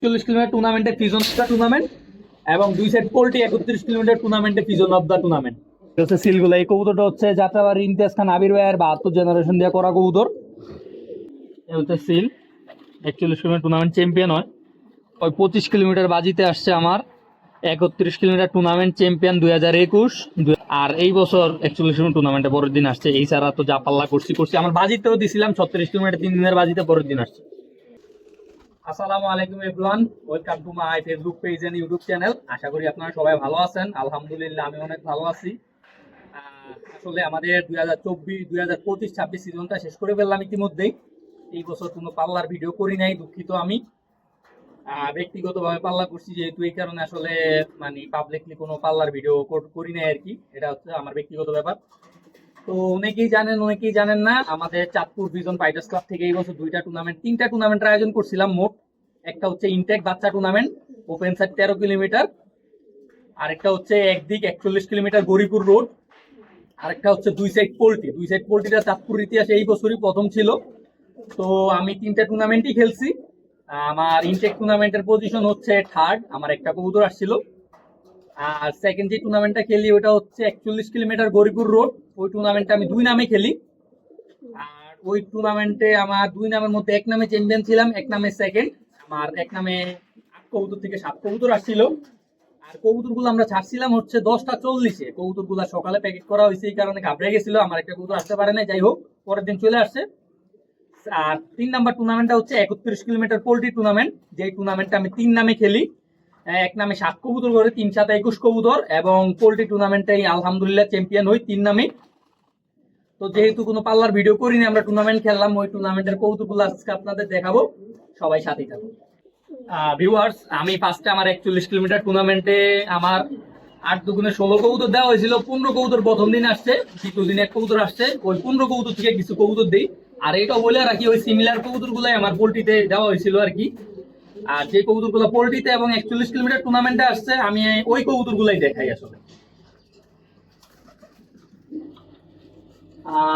40 kilometre টুর্নামেন্টে pigeon of the tournament এবং 2 set poultry 31 kilometre টুর্নামেন্টে পিজন অফ দ্য টুর্নামেন্ট। হচ্ছে সিলগুলো, এই কবুতরটা হচ্ছে যাত্রাবাড়ি ইমতিয়াজ খান আবির ভাইয়ের 72 জেনারেশন দিয়ে করা কবুতর। এই হচ্ছে সিল, 41 কিলোমিটার টুর্নামেন্ট চ্যাম্পিয়ন হয়। ওই 25 কিলোমিটার বাজিতে আসছে আমার 31 কিলোমিটার টুর্নামেন্ট চ্যাম্পিয়ন 2021। আর এই বছর 41 কিলোমিটার টুর্নামেন্টে পরের দিন আসছে। এই ছাড়া তো যা পাল্লা করছি আমার বাজিতেও দিছিলাম 36 কিলোমিটার 3 দিনের বাজিতে পরের দিন আসছে। আসসালামু আলাইকুম everyone, welcome to my Facebook page and YouTube channel. আশা করি আপনারা সবাই ভালো আছেন। আলহামদুলিল্লাহ আমি অনেক ভালো আছি। আসলে আমাদের 2024-2025 সিজনটা শেষ করে ফেললাম ইতিমধ্যেই। এই বছর কোনো পাল্লার ভিডিও করি নাই, দুঃখিত আমি। ব্যক্তিগতভাবে পাল্লা করছি যেহেতু, এই কারণে আসলে মানে পাবলিকলি কোনো পাল্লার ভিডিও করি নাই আর কি। এটা হচ্ছে আমার ব্যক্তিগত ব্যাপার। তো অনেকেই জানেন না, আমাদের চাঁদপুর ভিজন ফাইটার্স ক্লাব থেকে এই বছর তিনটা টুর্নামেন্টের আয়োজন করছিলাম মোট। একটা হচ্ছে ইনটেক বাচ্চা টুর্নামেন্ট, ওপেন সাইড 13 কিলোমিটার। আরেকটা হচ্ছে একদিক 41 কিলোমিটার গরিপুর রোড। আরেকটা হচ্ছে দুই সাইড পোল্ট্রিটা চাঁদপুর ইতিহাসে এই বছরই প্রথম ছিল। তো আমি তিনটা টুর্নামেন্টই খেলছি। আমার ইনটেক টুর্নামেন্টের পজিশন হচ্ছে থার্ড, আমার একটা কবুতর আসছিল। আর সেকেন্ড যে টুর্নামেন্টটা খেলি ওটা হচ্ছে 41 কিলোমিটার গরিপুর রোড। ওই টুর্নামেন্টটা আমি 2 নামে খেলি। আর ওই টুর্নামেন্টে আমার 2 নামের মধ্যে 1 নামে চ্যাম্পিয়ন ছিলাম, 1 নামে সেকেন্ড। আমার 1 নামে 8 কবুতর থেকে 7 কবুতর আসছিল। আর কবুতরগুলো আমরা ছাড়ছিলাম হচ্ছে 10টা 40-এ। কবুতরগুলো সকালে প্যাকেট করা হয়েছে, এই কারণে ঘাবড়ে গেছিল। আমার একটা কবুতর আসতে পারে না, যাই হোক পরের দিন চলে আসছে। আর 3 নাম্বার টুর্নামেন্টটা হচ্ছে 31 কিলোমিটার পোল্ট্রি টুর্নামেন্ট, যেই টুর্নামেন্টটা আমি 3 নামে খেলি। 1 নামে 7 কবুতর করে 3 7 21 কবুতর, এবং পোল্ট্রি টুর্নামেন্টে আলহামদুলিল্লাহ চ্যাম্পিয়ন হই 3 নামে। তো যেহেতু কোনো পাল্লার ভিডিও করিনি, আমরা টুর্নামেন্ট খেললাম, ওই টুর্নামেন্টের কৌতুকগুলো আজকে আপনাদের দেখাবো, সবাই সাথেই থাকুন। ভিউয়ার্স, আমি ফার্স্টে আমার 41 কিলোমিটার টুর্নামেন্টে আমার 8 দুগুণে 16 কবুতর দেওয়া হয়েছিল। 15 কবুতর প্রথম দিন আসছে, দ্বিতীয় দিন 1 কবুতর আসছে। ওই 15 কবুতর থেকে কিছু কবুতর দিই। আর এটা বলে রাখি, ওই সিমিলার কবুতর গুলাই আমার পোল্ট্রিতে দেওয়া হয়েছিল আর কি। আর যে কবুতর গুলো পোল্ট্রিতে এবং 41 কিলোমিটার টুর্নামেন্টে আসছে, আমি ওই কবুতর গুলাই দেখাই আসলে।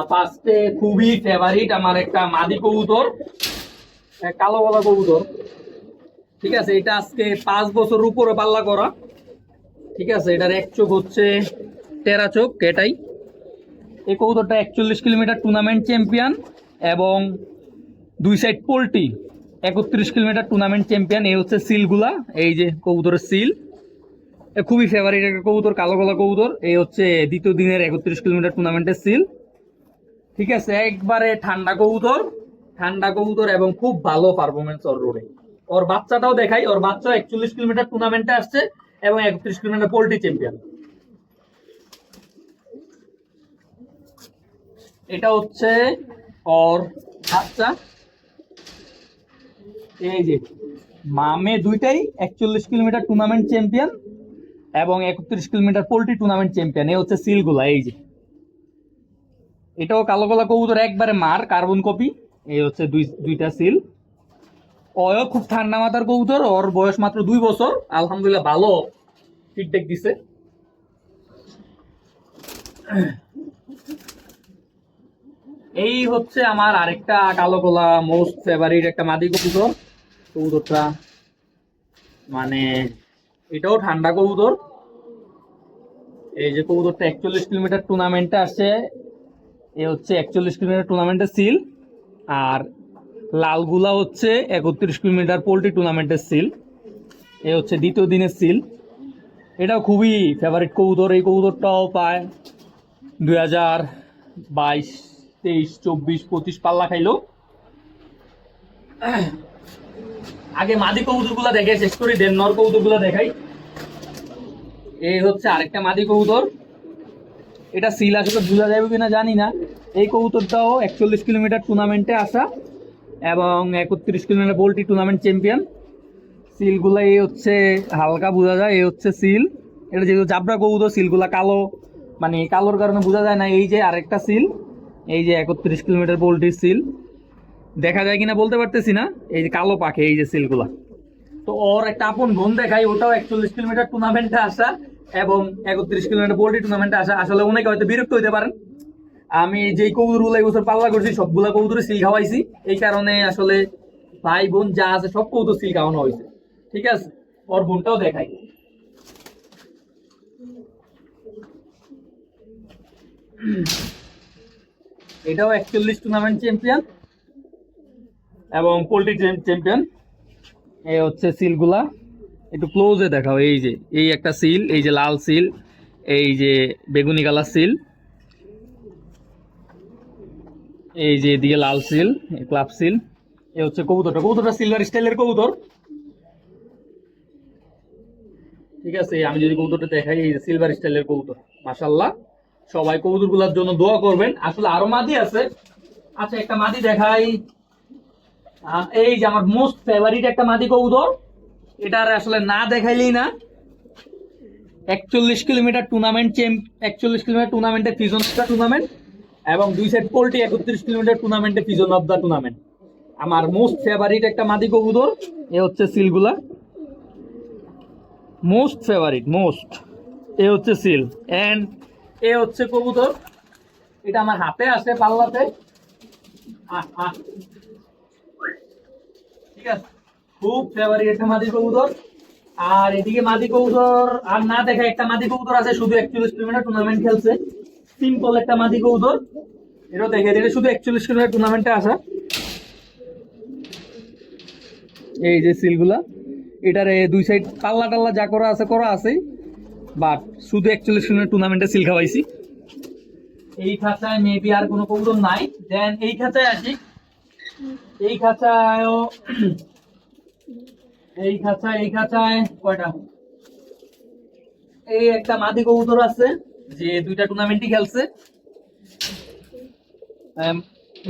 ফার্স্টে খুবই ফেভারিট আমার একটা মাদি কবুতর, কালো বলা কবুতর। ঠিক আছে, এটা আজকে 5 বছর উপরে পাল্লা করা। ঠিক আছে, এটার এক চোখ হচ্ছে টেরা চোখ, এটাই। এই কবুতরটা 41 কিলোমিটার টুর্নামেন্ট চ্যাম্পিয়ন এবং 2 side poultry 31 kilometre tournament champion. এই হচ্ছে সিলগুলা, এই যে কবুতরের সিল। খুবই ফেভারিট একটা কবুতর, কালো গলা কবুতর। এই হচ্ছে দ্বিতীয় দিনের 31 কিলোমিটার টুর্নামেন্টের সিল। ঠিক আছে, একবারে ঠান্ডা কবুতর এবং খুব ভালো পারফরমেন্স ওর রোডে। ওর বাচ্চাটাও দেখাই, ওর বাচ্চা 41 কিলোমিটার টুর্নামেন্টে আসছে এবং 31 কিলোমিটার পোল্ট্রি চ্যাম্পিয়ন। এটা হচ্ছে ওর বাচ্চা, এই যে মামে দুইটাই 41 কিলোমিটার টুর্নামেন্ট চ্যাম্পিয়ন এবং 31 কিলোমিটার পোল্ট্রি টুর্নামেন্ট চ্যাম্পিয়ন। এই হচ্ছে সিলগুলা, এই যে এটাও কালো গলা কবুতর, একবারে মার কার্বন কপি। এই হচ্ছে দুইটা সিল। ওও খুব ঠান্ডা মাথার কবুতর, ওর বয়স মাত্র 2 বছর। আলহামদুলিল্লাহ ভালো ফিডব্যাক দিছে। এই হচ্ছে আমার আরেকটা কালো গলা মোস্ট ফেভারিট একটা মাদি কবুতরটা মানে এটাও ঠান্ডা কবুতর। এই যে কবুতরটা 41 কিলোমিটার টুর্নামেন্টে আসছে, এ হচ্ছে 41 কিলোমিটার টুর্নামেন্টের সিল। আর লালগুলা হচ্ছে 31 কিলোমিটার পোল্ট্রি টুর্নামেন্টের সিল। এ হচ্ছে দ্বিতীয় দিনের সিল। এটাও খুবই ফেভারিট কবুতর। এই কবুতরটাও পায় 2022, 23, 24, 25 পাল্লা খাইলো। আগে মাদি কবুতরগুলা দেখে শেষ করি, দেন নর কবুতরগুলা দেখাই। এই হচ্ছে আরেকটা মাদি কবুতর। এটা সিল আসলে বোঝা যাবে কিনা জানি না। এই কবুতরটাও 41 কিলোমিটার টুর্নামেন্টে আসা এবং 31 কিলোমিটার পোল্ট্রি টুর্নামেন্ট চ্যাম্পিয়ন। সিলগুলা এই হচ্ছে হালকা বোঝা যায়, এই হচ্ছে সিল। এটা যেহেতু জাবরা কবুতর, সিলগুলা কালো, মানে কালোর কারণে বোঝা যায় না। এই যে আরেকটা সিল, এই যে 31 কিলোমিটার পোল্ট্রির সিল, দেখা যায় কিনা বলতে পারতেছি না। এই যে কালো পাখে, এই যে সিলগুলা। তো ওর একটা আপন বোন দেখাই, ওটাও 41 কিলোমিটার টুর্নামেন্টে আসা এবং 31 কিলোমিটার পোল্ট্রি টুর্নামেন্টে আসা। আসলে অনেকে হয়তো বিরক্ত হইতে পারেন, আমি যেই কবুতরগুলো এই বছর পাল্লা করছি সবগুলা কবুতরে সিল খাওয়াইছি। এই কারণে আসলে ভাই বোন যা আছে সব কবুতর সিল খাওয়ানো হয়েছে। ঠিক আছে, ওর বোনটাও দেখাই। এটাও 41 টুর্নামেন্ট চ্যাম্পিয়ন এবং পোল্ট্রি চ্যাম্পিয়ন। এই হচ্ছে সিলগুলা, একটু ক্লোজে দেখাও। এই যে এই একটা সিল, এই যে লাল সিল, এই যে বেগুনি কালার সিল, এই যে এদিকে লাল সিল, ক্লাব সিল। এই হচ্ছে কবুতরটা, কবুতরটা সিলভার স্টাইলের কবুতর। ঠিক আছে, আমি যদি কবুতরটা দেখাই, এই সিলভার স্টাইলের কবুতর, মাশাআল্লাহ। সবাই কবুতরগুলোর জন্য দোয়া করবেন। আসলে আরো মাদি আছে। আচ্ছা, একটা মাদি দেখাই। এই যে আমার মোস্ট ফেভারিট একটা মাদি কবুতর, এটার আসলে না দেখাইলেই না। 41 কিলোমিটার টুর্নামেন্ট 41 কিলোমিটার টুর্নামেন্টে ফিজন টুর্নামেন্ট এবং 2 সেট পোল্ট্রি 31 কিলোমিটার টুর্নামেন্টে ফিজন অফ দা টুর্নামেন্ট। আমার মোস্ট ফেভারিট একটা মাদি কবুতর। এ হচ্ছে সিলগুলা, মোস্ট ফেভারিট, মোস্ট। এ হচ্ছে সিল এন্ড এ হচ্ছে কবুতর। এটা আমার হাতে আছে পাল্লাতে। ঠিক আছে, খুব ফেভারিট একটা মাদি কবুতর। আর এদিকে মাদি কবুতর আর না দেখা একটা মাদি কবুতর আছে, শুধু 41 কিলোমিটার টুর্নামেন্ট খেলছে। সিম্পল একটা মাদি কবুতর, এটাও দেখে দিলে শুধু 41 কিলোমিটার টুর্নামেন্টে আসা। এই যে সিলগুলা, এটার দুই সাইড পাল্লা টাল্লা যা করা আছে, বাট শুধু 41 কিলোমিটার টুর্নামেন্টে সিল খাওয়াইছি। এই খাঁচায় মেবি আর কোনো কবুতর নাই। দেন এই খাঁচায় আসি। এই খাঁচায়ও এই খাঁচায় কয়টা, এই একটা মাদি কবুতর আছে যে 2টা টুর্নামেন্টই খেলছে।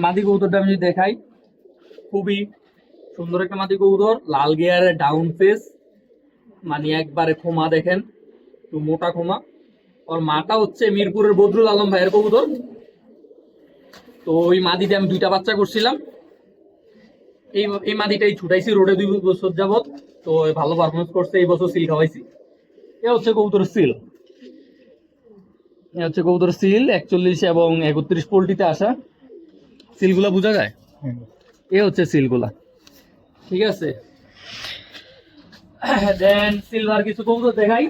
মাদি কবুতরটা আমি যদি দেখাই, খুবই সুন্দর একটা মাদি কবুতর, লাল গিয়ারের ডাউন ফেস, মানে একবারে খোমা দেখেন, একটু মোটা খোমা। ওর মাটা হচ্ছে মিরপুরের বদরুল আলম ভাইয়ের কবুতর। তো ওই মাদিতে আমি 2টা বাচ্চা করছিলাম। এই মাদিটাই ছুটাইছি রোডে 2 বছর যাবত। তো ভালো পারফরমেন্স করছে, এই বছর সিল খাওয়াইছি। এ হচ্ছে কবুতর সিল, 41 এবং 31 পোল্ট্রিতে আসা। সিলগুলা বোঝা যায়। এ হচ্ছে সিলগুলা, ঠিক আছে। দেন সিলভার কিছু কবুতর দেখাই।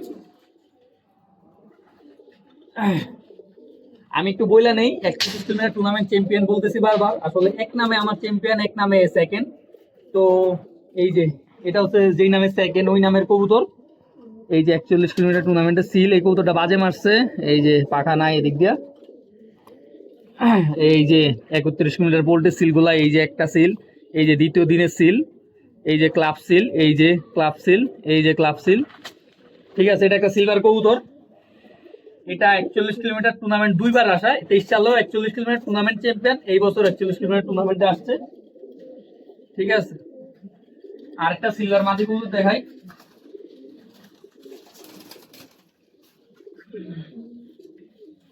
আমি একটু বইলা নেই, 41 কিলোমিটার টুর্নামেন্ট চ্যাম্পিয়ন বলতেছি বারবার, আসলে এক নামে আমার চ্যাম্পিয়ন, এক নামে সেকেন্ড। তো এই যে এটা হচ্ছে যেই নামে সেকেন্ড ওই নামের কবুতর। এই যে 41 কিলোমিটার টুর্নামেন্টের সিল, এই কবুতরটা বাজে মারছে। এই যে পাখা নাই এদিক দিয়া। এই যে 31 কিলোমিটার পোল্টের সিলগুলা, এই যে একটা সিল, এই যে দ্বিতীয় দিনের সিল, এই যে ক্লাব সিল, এই যে ক্লাব সিল, এই যে ক্লাব সিল। ঠিক আছে, এটা একটা সিলভার কবুতর। এটা 41 কিলোমিটার টুর্নামেন্ট 2বার আসা। 23 সালেও 41 কিলোমিটার টুর্নামেন্ট চ্যাম্পিয়ন, এই বছর 41 কিলোমিটার টুর্নামেন্টে আসছে। ঠিক আছে, আরেকটা সিলভার মাদি কবুতর দেখাই।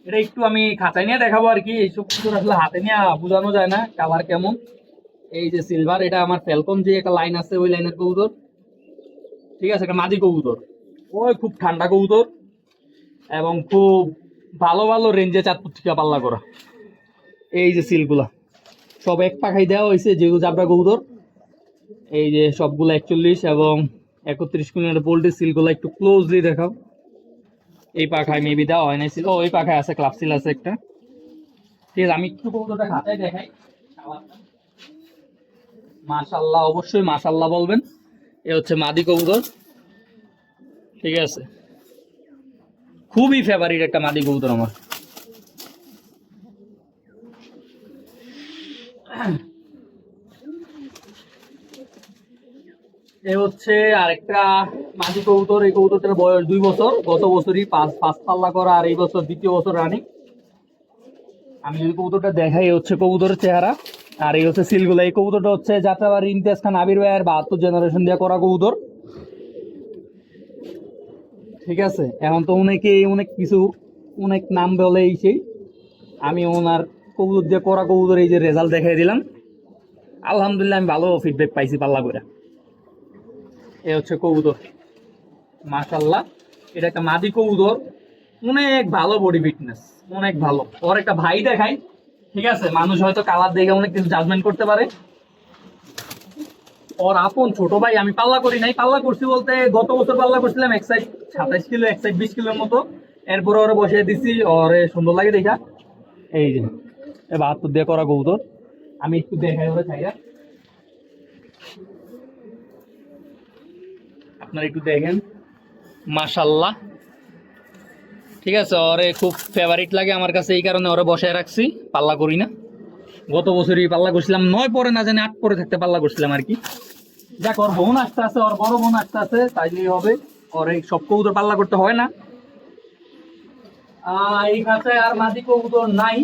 এটা একটু আমি খাঁচায় নিয়ে দেখাবো আর কি, এইসব কবুতর আসলে হাতে নিয়ে বোঝানো যায় না কালার কেমন। এই যে সিলভার, এটা আমার ফ্যালকন যে একটা লাইন আছে ওই লাইনের কবুতর। ঠিক আছে, একটা মাদি কবুতর, ওই খুব ঠান্ডা কবুতর এবং খুব ভালো ভালো রেঞ্জে চাঁদপুর থেকে পাল্লা করা। এই যে সিলগুলা সব এক পাখাই দেওয়া হয়েছে, যেহেতু জাবরা কবুতর। এই যে সবগুলো 41 এবং 31 কিলোমিটার পোল্ট্রি সিলগুলা একটু ক্লোজলি দেখাও। এই পাখায় মেবি দেওয়া হয় নাই সিল, ও ওই পাখায় আছে, ক্লাব সিল আছে একটা। ঠিক আছে, আমি একটু কবুতরটা খাতায় দেখাই। মাশাআল্লাহ, অবশ্যই মাশাআল্লাহ বলবেন। এ হচ্ছে মাদি কবুতর। ঠিক আছে, খুবই ফেভারিট একটা মাদি কবুতর আমার। এ হচ্ছে আরেকটা মাদি কবুতর। এই কবুতরটার বয়স 2 বছর, গত বছরই পাঁচ পাল্লা করা, আর এই বছর 2য় বছর রানিং। আমি যদি কবুতরটা দেখাই, হচ্ছে কবুতরের চেহারা, আর এই হচ্ছে সিলগুলা। এই কবুতরটা হচ্ছে যাত্রাবাড়ি ইমতিয়াজ খান আবির ভাইয়ের 72 জেনারেশন দিয়ে করা কবুতর। ঠিক আছে, এখন তো অনেক কিছু অনেক নাম বলে, এই সেই আমি ওনার কবুতর দিয়ে করা কবুতর এই যে রেজাল্ট দেখাই দিলাম। আলহামদুলিল্লাহ, আমি ভালো ফিডব্যাক পাইছি পাল্লা করে। এ হচ্ছে কবুতর, মাশাআল্লাহ। এটা একটা মাদি কবুতর, অনেক ভালো বডি ফিটনেস, অনেক ভালো। ওর একটা ভাই দেখাই। ঠিক আছে, মানুষ হয়তো কালার দেখে অনেক কিছু জাজমেন্ট করতে পারে। ওর আপন ছোট ভাই, আমি পাল্লা করি নাই, পাল্লা করছি বলতে গত বছর পাল্লা করছিলাম এক সাইড 27 কিলো, এক সাইড 20 কিলোর মতো। এরপরে ওরে বসিয়ে দিছি, ওরে সুন্দর লাগে দেখা। এই যে 72 দিয়ে করা কবুতর, আমি একটু দেখাই ওরে ছাইরা, আপনারা একটু দেখেন। মাশাল্লাহ, ঠিক আছে। ওরে খুব ফেভারিট লাগে আমার কাছে, এই কারণে ওরে বসায় রাখছি, পাল্লা করি না। গত বছরই পাল্লা করছিলাম, 9 পরে না জানি 8 পরে থাকতে পাল্লা করছিলাম আর কি। দেখ ওর বোন আসতে আছে, ওর বড় বোন আসতে আছে, তাইলেই হবে। ওর এই সব কবুতর পাল্লা করতে হয় না। এই কাছে আর মাদি কবুতর নাই।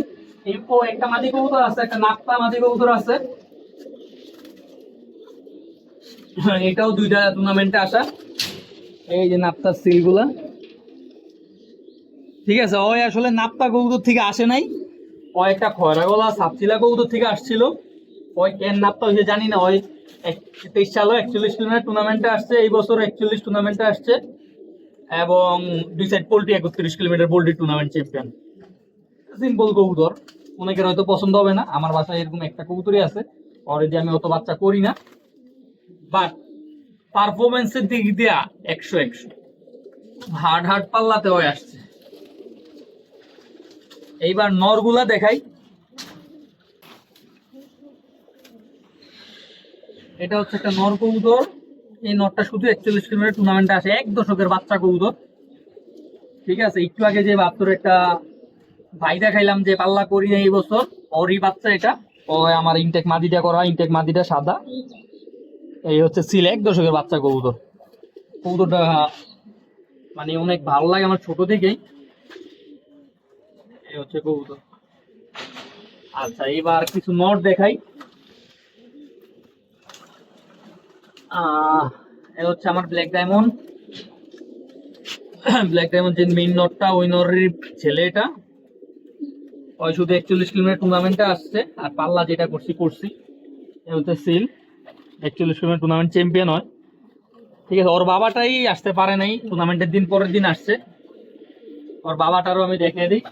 এই একটা মাদি কবুতর আছে, একটা নাপ্তা মাদি কবুতর আছে। এটাও 2টা টুর্নামেন্টে আসা। এই যে নাপ্তার সিলগুলা, ঠিক আছে। ওই আসলে নাপ্তা কবুতর থেকে আসে নাই, ও একটা খয়রা গলা সাপচিলা কবুতর থেকে আসছিল। ওই কেন নাপ্তা হয়েছে জানি না। ওই 23 সালে 41 কিলোমিটার টুর্নামেন্টে আসছে, এই বছর 41 টুর্নামেন্টে আসছে। এবং 2 side poultry 31 kilometre poultry tournament champion. Simple কবুতর, অনেকের হয়তো পছন্দ হবে না। আমার বাসায় এরকম একটা কবুতরই আছে, অলরেডি আমি অত বাচ্চা করি না, বাট পারফরমেন্সের দিক দিয়া 100 হার্ড হার্ড পাল্লাতে হয়ে আসছে। এইবার নরগুলা দেখাই। এটা হচ্ছে একটা নর কবুতর। এই নরটা শুধু 41 কিলোমিটার টুর্নামেন্টে আসে, 1 দশকের বাচ্চা কবুতর, ঠিক আছে। একটু আগে যে বাপ্তর একটা ভাই দেখাইলাম যে পাল্লা করি না এই বছর, ওরই বাচ্চা এটা। ও আমার ইনটেক মাদিটা করা, ইনটেক মাদিটা সাদা। এই হচ্ছে সিল, 1 দশকের বাচ্চা কবুতর। কবুতরটা মানে অনেক ভালো লাগে আমার ছোট থেকেই। এই হচ্ছে কবুতর। আচ্ছা, এবার কিছু নট দেখাই। এ হচ্ছে আমার ব্ল্যাক ডায়মন্ড। ব্ল্যাক ডায়মন্ড যে মেইন নটটা, ওই নরের ছেলে এটা। ওই শুধু 41 কিলোমিটার টুর্নামেন্টে আসছে, আর পাল্লা যেটা করছি। এ হচ্ছে সিল, 41 কিলোমিটার টুর্নামেন্ট চ্যাম্পিয়ন হয়, ঠিক আছে। ওর বাবাটাই আসতে পারে নাই টুর্নামেন্টের দিন, পরের দিন আসছে। ওর বাবাটারও আমি দেখিয়ে দিই।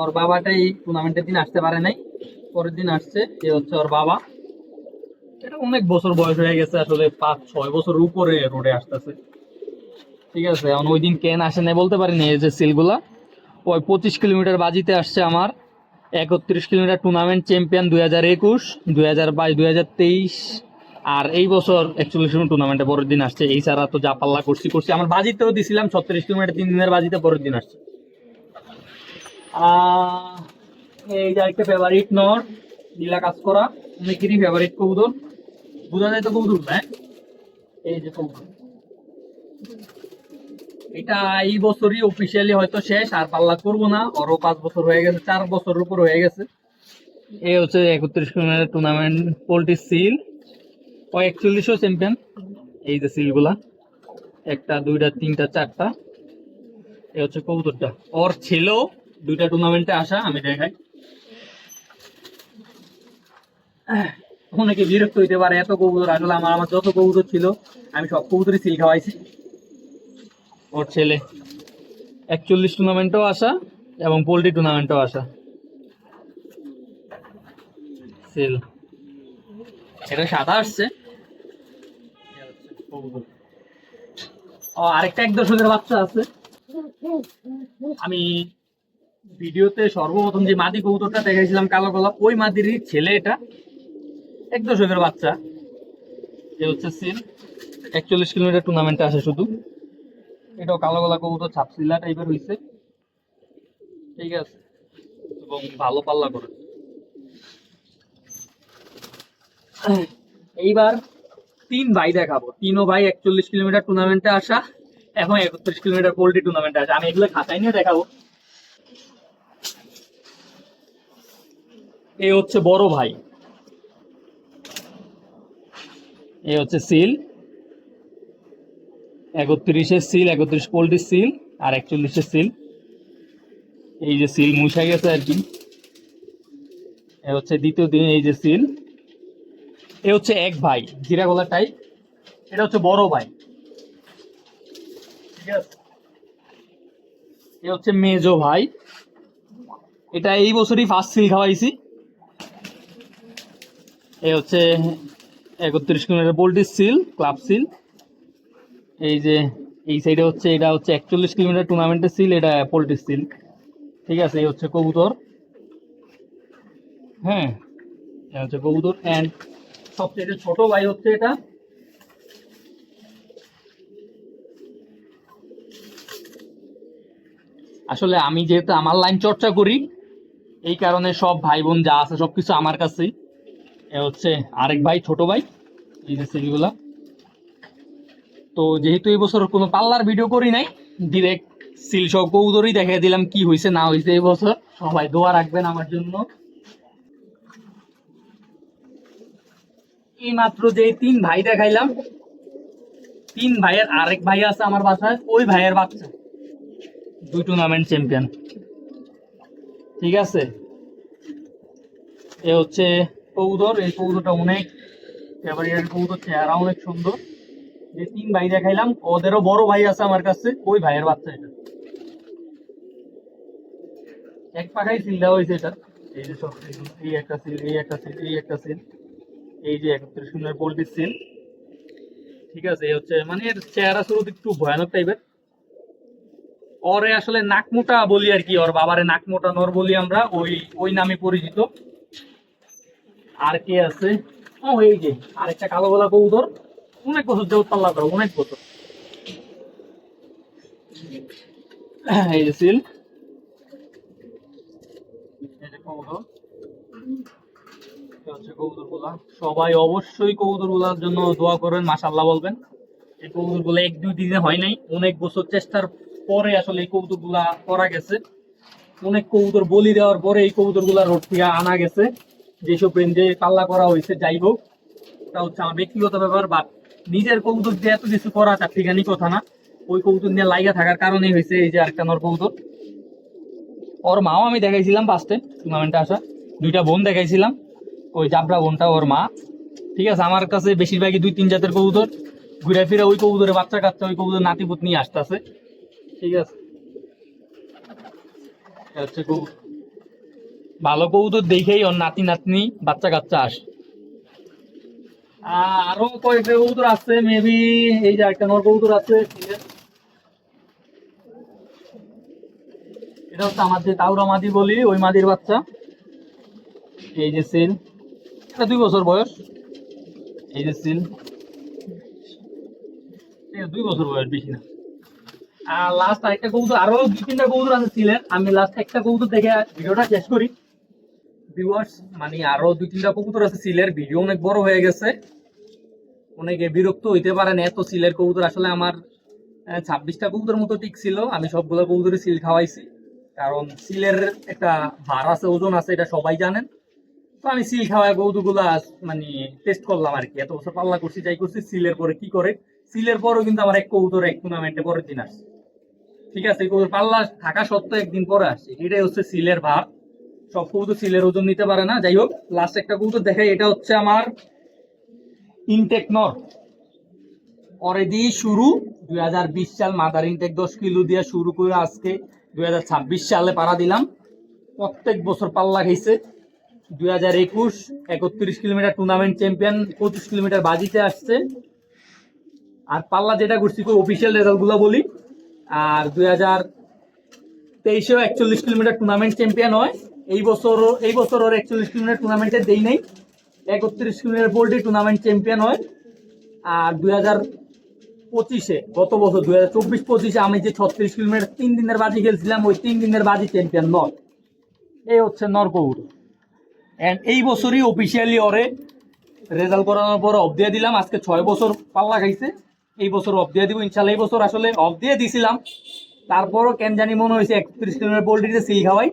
ওর বাবাটাই টুর্নামেন্টের দিন আসতে পারে নাই, পরের দিন আসছে। এ হচ্ছে ওর বাবা। এটা অনেক বছর বয়স হয়ে গেছে, আসলে 5-6 বছরের উপরে রোডে আসতেছে, ঠিক আছে। এখন ওই দিন কেন আসে নাই বলতে পারিনি। এই যে সিলগুলা, ওই 25 কিলোমিটার বাজিতে আসছে আমার। 31 কিলোমিটার টুর্নামেন্ট চ্যাম্পিয়ন 2021, 2022, 2023। আর এই বছর 41 কিলোমিটার টুর্নামেন্টে পরের দিন আসছে। এই ছাড়া তো যা পাল্লা করছি। আমার বাজিতেও দিছিলাম 36 কিলোমিটার 3 দিনের বাজিতে, পরের দিন আসছে। এই যে একটা ফেভারিট নট, নীলা কাজ করা, অনেকেরই ফেভারিট কবুতর। বোঝা যায় তো কবুতর, হ্যাঁ। এই যে কবুতর, এটা এই বছরই অফিসিয়ালি হয়তো শেষ, আর পাল্লা করবো না। ওরও 5 বছর হয়ে গেছে, 4 বছরের উপর হয়ে গেছে। এই হচ্ছে 31 কিলোমিটার টুর্নামেন্ট পোল্ট্রি সিল, ও 41ও চ্যাম্পিয়ন। এই যে সিলগুলা, 1টা 2টা 3টা 4টা। এই হচ্ছে কবুতরটা। ওর ছেলেও 2টা টুর্নামেন্টে আসা, আমি দেখাই। অনেকে বিরক্ত হইতে পারে এত কবুতর, আসলে আমার যত কবুতর ছিল আমি সব কবুতরই সিল খাওয়াইছি। ওর ছেলে 41 টুর্নামেন্টও আসা এবং পোল্ট্রি টুর্নামেন্টও আসা সিল। এটা সাদা আসছে। ও আরেকটা 1 দশকের বাচ্চা আছে। আমি ভিডিওতে সর্বপ্রথম যে মাদি কবুতরটা দেখাইছিলাম কালো গোলাপ, ওই মাদিরই ছেলে এটা, 1 দশকের বাচ্চা। এ হচ্ছে সিল, 41 কিলোমিটার টুর্নামেন্টে আসে শুধু। এটাও কালো গলা কবুতর, ছাপসিলা টাইপের হইছে, ঠিক আছে, এবং ভালো পাল্লা করে। এইবার 3 ভাই দেখাবো। 3ও ভাই 41 কিলোমিটার টুর্নামেন্টে আসা এবং 31 কিলোমিটার পোল্ট্রি টুর্নামেন্টে আসা। আমি এগুলো খাতায় নিয়ে দেখাবো। এই হচ্ছে বড় ভাই, এই হচ্ছে সিল, 31-এর সিল, 31 পোল্ট্রি সিল আর 41-এর সিল। এই যে সিল মুছাই গেছে আর কি। এ হচ্ছে দ্বিতীয় দিন, এই যে সিল। এ হচ্ছে এক ভাই, জিরা গলা টাইপ। এটা হচ্ছে বড় ভাই, ঠিক আছে। এ হচ্ছে মেজো ভাই। এটা এই বছরই ফার্স্ট সিল খাওয়াইছি, এই হচ্ছে 31 kilometre poultry seal, club seal. এই যে এই সাইডে হচ্ছে, এটা হচ্ছে 41 কিলোমিটার টুর্নামেন্টের সিল, এটা পোল্ট্রি সিল। ঠিক আছে, এই হচ্ছে কবুতর। হ্যাঁ, এটা হচ্ছে কবুতর। অ্যান্ড সবচেয়ে ছোট ভাই হচ্ছে এটা। আসলে আমি যেহেতু আমার লাইন চর্চা করি, এই কারণে সব ভাই বোন যা আছে সবকিছু আমার কাছেই। এ হচ্ছে আরেক ভাই, ছোট ভাই। এই যে সিলগুলা। তো যেহেতু এই বছর কোনো পাল্লার ভিডিও করি নাই, ডিরেক্ট সিল সহ কবুতরই দেখাই দিলাম কি হয়েছে না হয়েছে এই বছর। সবাই দোয়া রাখবেন আমার জন্য। এই মাত্র যে 3 ভাই দেখাইলাম, 3 ভাইয়ের আরেক ভাই আছে আমার বাসায়, ওই ভাইয়ের বাচ্চা 2 টুর্নামেন্ট চ্যাম্পিয়ন। ঠিক আছে, এ হচ্ছে কবুতর। এই কবুতরটা অনেক ফেভারিট কবুতর, চেহারা অনেক সুন্দর। যে 3 ভাই দেখাইলাম, ওদেরও বড় ভাই আছে আমার কাছে, ওই ভাইয়ের বাচ্চা এটা। এক পাখায় সিল দেওয়া হয়েছে এটা। এই যে সব সিল, এই একটা সিল, এই একটা সিল, এই একটা সিল, এই যে 31 কিলোমিটার পোল্ট্রি সিল। ঠিক আছে, এই হচ্ছে মানে এর চেহারা শুরুতে একটু ভয়ানক টাইপের। ওরে আসলে নাকমোটা বলি আর কি, ওর বাবারে নাকমোটা নর বলি আমরা, ওই ওই নামে পরিচিত। আর কে আছে? ও এই যে আরেকটা কালো গলা কবুতর, অনেক বছর যাবত পাল্লা করো, অনেক বছর। এই যে সিল, এই যে কবুতর। এটা হচ্ছে কবুতর গুলা। সবাই অবশ্যই কবুতর গুলার জন্য দোয়া করবেন, মাশাআল্লাহ বলবেন। এই কবুতর গুলা 1-2 দিনে হয় নাই, অনেক বছর চেষ্টার পরে আসলে এই কবুতর গুলা করা গেছে। অনেক কবুতর বলি দেওয়ার পরে এই কবুতর গুলা রোড থেকে আনা গেছে, যেসব রেঞ্জে পাল্লা করা হয়েছে। যাই হোক, এটা হচ্ছে আমার ব্যক্তিগত ব্যাপার, বা নিজের কবুতর দিয়ে এত কিছু করা তার ঠিকানি কথা না। ওই কবুতর নিয়ে লাইগা থাকার কারণেই হয়েছে। এই যে আরেকটা নর কবুতর, ওর মাও আমি দেখাইছিলাম ফার্স্টে টুর্নামেন্টে আসা। 2টা বোন দেখাইছিলাম, ওই জাবরা বোনটা ওর মা। ঠিক আছে, আমার কাছে বেশিরভাগই 2-3 জাতের কবুতর ঘুরে ফিরে ওই কবুতরের বাচ্চা কাচ্চা, ওই কবুতর নাতিপুত নিয়ে আসতেছে। ঠিক আছে, এটা হচ্ছে ভালো কবুতর দেখেই ওর নাতি নাতনি বাচ্চা কাচ্চা আসে। আরো কয়েকটা কবুতর আছে মেবি। এই যে একটা নর কবুতর আছে, এটা হচ্ছে আমার যে তাওরা মাদি বলি, ওই মাদির বাচ্চা। এই যে সিল, এটা 2 বছর বয়স। এই যে সিল, 2 বছর বয়স, বেশি না। আর লাস্ট আরেকটা কবুতর, আরো 2-3টা কবুতর আছে সিলের। আমি লাস্ট একটা কবুতর দেখে ভিডিওটা শেষ করি ভিউয়ার্স। মানে আরো 2-3টা কবুতর আছে সিলের, ভিডিও অনেক বড় হয়ে গেছে, অনেকে বিরক্ত হইতে পারেন এত সিলের কবুতর। আসলে আমার 26টা কবুতর মতো টিক ছিল, আমি সবগুলো কবুতরে সিল খাওয়াইছি। কারণ সিলের একটা ভার আছে, ওজন আছে, এটা সবাই জানেন। তো আমি সিল খাওয়াই কবুতর গুলা মানে টেস্ট করলাম আর কি। এত বছর পাল্লা করছি, যাই করছি, সিলের পরে কি করে। সিলের পরেও কিন্তু আমার এক কবুতর এক টুর্নামেন্টে পরের দিন আসছে। ঠিক আছে, এই কবুতর পাল্লা থাকা সত্ত্বেও একদিন পরে আসছে, এটাই হচ্ছে সিলের ভাব। সব কবুতর সিলের ওজন নিতে পারে না। যাই হোক, লাস্ট একটা কবুতর দেখাই, এটা হচ্ছে আমার ইনটেক নর। পরে দিয়ে শুরু 2020 সাল, মাদার ইনটেক 10 কিলো দিয়ে শুরু করে আজকে 2026 সালে পাড়া দিলাম। প্রত্যেক বছর পাল্লা খাইছে। 2021 31 কিলোমিটার টুর্নামেন্ট চ্যাম্পিয়ন, 25 কিলোমিটার বাজিতে আসছে। আর পাল্লা যেটা করছি অফিসিয়াল রেজাল্ট গুলো বলি। আর 2023-এও 41 কিলোমিটার টুর্নামেন্ট চ্যাম্পিয়ন হয়। এই বছর ওর 41 কিলোমিটার টুর্নামেন্টে দেই নাই। 31 কিলোমিটার পোল্ট্রি টুর্নামেন্ট চ্যাম্পিয়ন হয়। আর 2025-এ, গত বছর 2024-25-এ আমি যে 36 কিলোমিটার 3 দিনের বাজি খেলছিলাম, ওই 3 দিনের বাজি চ্যাম্পিয়ন নর। এই হচ্ছে নরকৌর। এন্ড এই বছরই অফিসিয়ালি ওরে রেজাল্ট করানোর পর অফ দিয়ে দিলাম। আজকে 6 বছর পাল্লা খাইছে, এই বছর অফ দিয়ে দিব ইনশাল্লাহ। এই বছর আসলে অফ দিয়ে দিছিলাম, তারপরও কেন জানি মনে হয়েছে 31 কিলোমিটার পোল্ট্রিতে সিল খাওয়াই।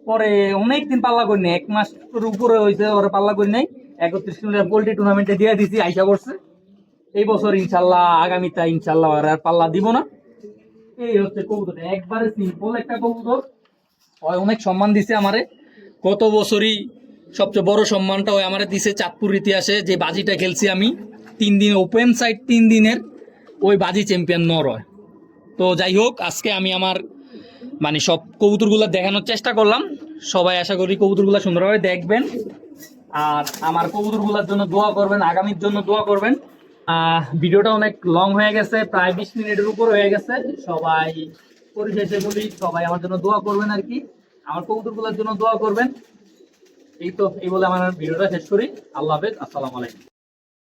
পরে অনেকদিন পাল্লা করি নাই, 1 মাসের উপরে হয়েছে ওরা পাল্লা করি নাই। 31 কিলোমিটার পোল্ট্রি টুর্নামেন্টে দিয়ে দিছি, আইসা করছে। এই বছর ইনশাল্লাহ, আগামীটা ইনশাল্লাহ আর পাল্লা দিব না। এই হচ্ছে কবুতর, একবারে সিম্পল একটা কবুতর। অনেক সম্মান দিছে আমারে, গত বছরই সবচেয়ে বড় সম্মানটা ওই আমারে দিছে চাঁদপুর ইতিহাসে, যে বাজিটা খেলছি আমি 3 দিন ওপেন সাইড, 3 দিনের ওই বাজি চ্যাম্পিয়ন নর হয়। তো যাই হোক, আজকে আমি আমার মানে সব কবুতরগুলো দেখানোর চেষ্টা করলাম। সবাই আশা করি কবুতরগুলো সুন্দরভাবে দেখবেন। আর আমার কবুতরগুলোর জন্য দোয়া করবেন, আগামীর জন্য দোয়া করবেন। ভিডিওটা অনেক লং হয়ে গেছে, প্রায় 20 মিনিটের উপর হয়ে গেছে। সবাই পরিশেষে বলি, সবাই আমার জন্য দোয়া করবেন আর কি, আমার কবুতরগুলোর জন্য দোয়া করবেন। এই বলে আমার ভিডিওটা শেষ করি। আল্লাহ হাফেজ, আসসালামু আলাইকুম।